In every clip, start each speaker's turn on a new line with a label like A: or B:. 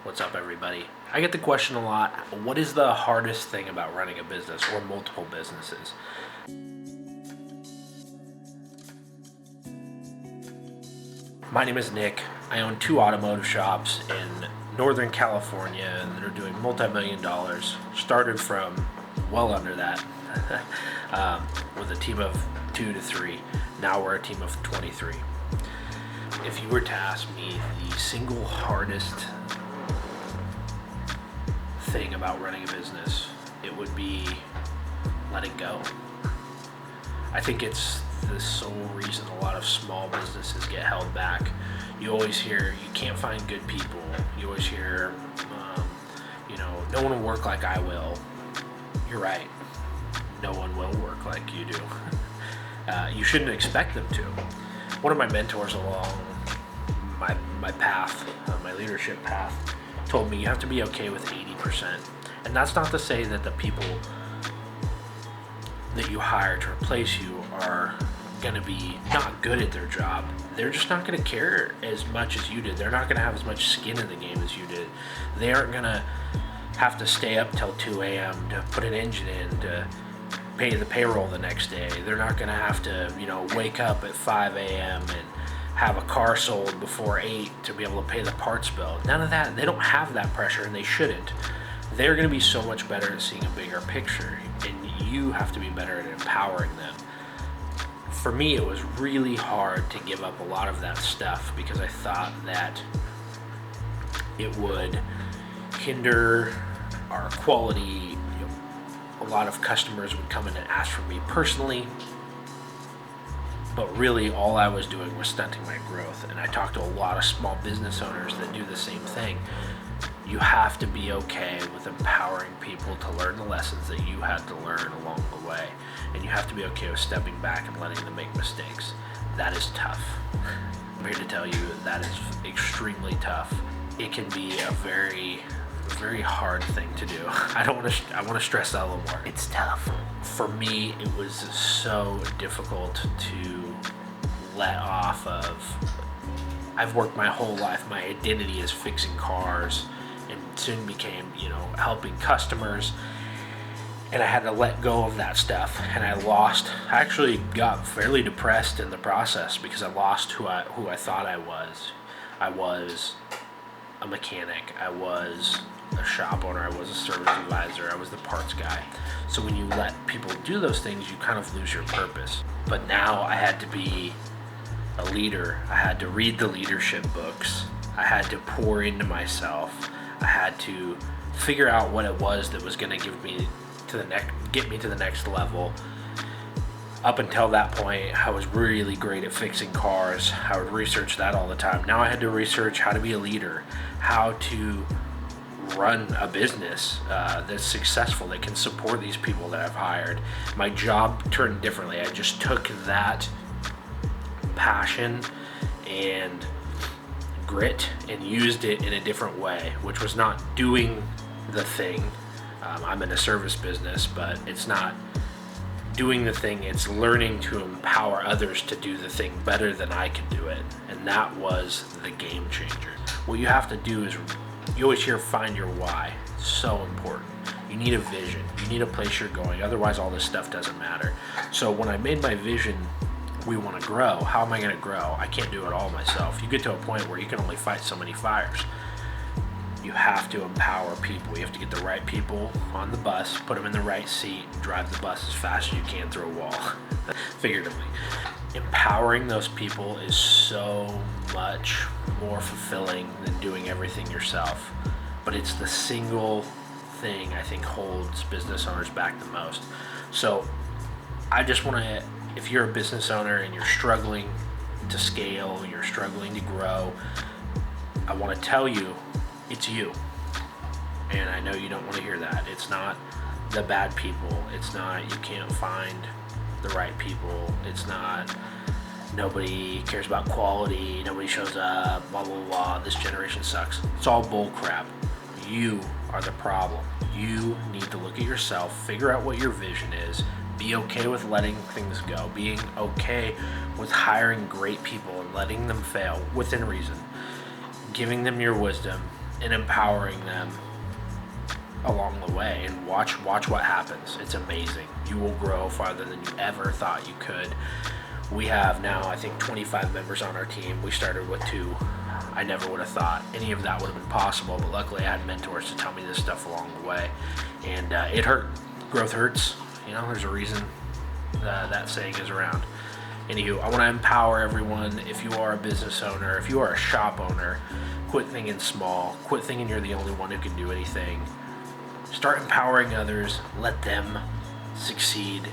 A: What's up, everybody? I get the question a lot, what is the hardest thing about running a business or multiple businesses? My name is Nick. I own 2 automotive shops in Northern California that are doing multi-million dollars. Started from well under that with a team of 2 to 3. Now we're a team of 23. If you were to ask me the single hardest thing about running a business, it would be letting go. I think it's the sole reason a lot of small businesses get held back. You always hear you can't find good people. You always hear, no one will work like I will. You're right. No one will work like you do. You shouldn't expect them to. One of my mentors along my path, my leadership path, told me you have to be okay with 80%. And that's not to say that the people that you hire to replace you are going to be not good at their job. They're just not going to care as much as you did. They're not going to have as much skin in the game as you did. They aren't going to have to stay up till 2 a.m. to put an engine in to pay the payroll the next day. They're not going to have to, wake up at 5 a.m. and have a car sold before 8 to be able to pay the parts bill. None of that. They don't have that pressure, and they shouldn't. They're going to be so much better at seeing a bigger picture, and you have to be better at empowering them. For me, it was really hard to give up a lot of that stuff because I thought that it would hinder our quality. A lot of customers would come in and ask for me personally, but really all I was doing was stunting my growth. And I talked to a lot of small business owners that do the same thing. You have to be okay with empowering people to learn the lessons that you had to learn along the way. And you have to be okay with stepping back and letting them make mistakes. That is tough. I'm here to tell you that is extremely tough. It can be a very hard thing to do. I want to stress that a little more. It's tough. For me, it was so difficult to let off of. I've worked my whole life. My identity is fixing cars, and soon became, helping customers. And I had to let go of that stuff, and I actually got fairly depressed in the process because I lost who I thought I was. I was a mechanic. I was a shop owner. I was a service advisor. I was the parts guy. So when you let people do those things, you kind of lose your purpose. But now I had to be a leader. I had to read the leadership books. I had to pour into myself. I had to figure out what it was that was going to get me to the next level. Up until that point, I was really great at fixing cars. I would research that all the time. Now I had to research how to be a leader, how to run a business that's successful, that can support these people that I've hired. My job turned differently. I just took that passion and grit and used it in a different way, which was not doing the thing. I'm in a service business, but it's not doing the thing, it's learning to empower others to do the thing better than I could do it. And that was the game changer. What you have to do is, you always hear find your why. It's so important. You need a vision. You need a place you're going. Otherwise, all this stuff doesn't matter. So when I made my vision, we want to grow. How am I going to grow? I can't do it all myself. You get to a point where you can only fight so many fires. You have to empower people. You have to get the right people on the bus, put them in the right seat, and drive the bus as fast as you can through a wall, figuratively. Empowering those people is so much more fulfilling than doing everything yourself. But it's the single thing I think holds business owners back the most. So I just want to, if you're a business owner and you're struggling to scale, you're struggling to grow, I want to tell you, it's you. And I know you don't want to hear that. It's not the bad people. It's not you can't find the right people. It's not nobody cares about quality. Nobody shows up. Blah, blah, blah. This generation sucks. It's all bull crap. You are the problem. You need to look at yourself, figure out what your vision is, be okay with letting things go, being okay with hiring great people and letting them fail within reason, giving them your wisdom, and empowering them along the way, and watch what happens. It's amazing. You will grow farther than you ever thought you could. We have now, I think, 25 members on our team. We started with 2. I never would have thought any of that would have been possible, but luckily I had mentors to tell me this stuff along the way, and it hurt. Growth hurts. There's a reason that saying is around. Anywho, I want to empower everyone. If you are a business owner, if you are a shop owner, quit thinking small. Quit thinking you're the only one who can do anything. Start empowering others. Let them succeed,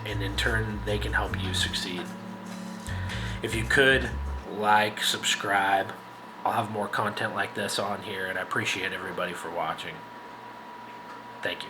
A: and in turn, they can help you succeed. If you could, like, subscribe. I'll have more content like this on here, and I appreciate everybody for watching. Thank you.